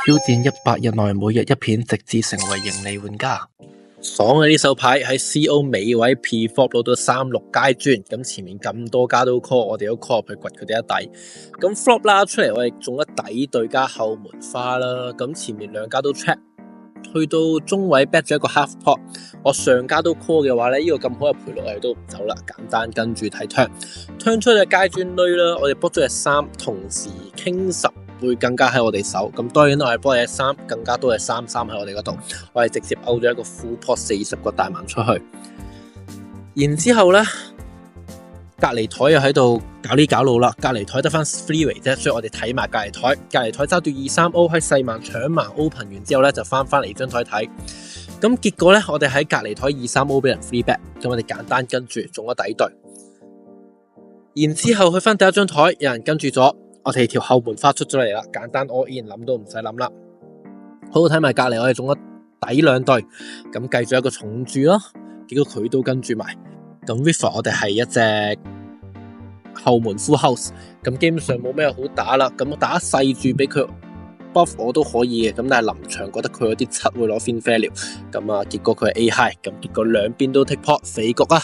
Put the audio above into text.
挑戰100日內每日一片，直至成為盈利玩家。爽嘅呢手牌喺 CO 尾位 P4 攞到36階磚，咁前面咁多家都 call， 我哋都 call 入去掘佢哋一底。咁 flop 啦出嚟，我哋中咗底對加後門花啦。咁前面兩家都 check， 去到中位 bet 咗一個 half pot， 我上家都 call 嘅話咧，呢、這個咁好嘅賠率我哋都唔走啦，簡單跟住睇 turn 出隻階磚鐳啦，我哋卜咗隻3，同時傾10。會更加喺我哋手，咁當然我哋幫你3，更加多嘅3喺我哋嗰度，我哋直接勾咗一個 full pot 40個大盲出去，然之後咧隔離台又喺度搞呢搞路啦，隔離台得翻 freeway 啫，所以我哋睇埋隔離台，隔離台揸住2-3O 喺細盲搶盲 open 完之後咧就翻嚟張台睇，咁結果咧我哋喺隔離台2-3O 俾人 free bet， 咁我哋簡單跟住中咗底對，然之後去翻第一張台有人跟住咗。我哋條後門花出咗嚟啦，簡單 all in 諗都唔使諗啦。好睇埋隔離，我哋中咗底2對，咁計咗一個重注咯，結果佢都跟住埋。咁 river 我哋係一隻後門 full house， 咁基本上冇咩好打啦。咁我打細注俾佢 buff 我都可以嘅，咁但係臨場覺得佢有啲7會攞 fin value，咁結果佢係 A high，咁結果兩邊都 take pot 肥局啊！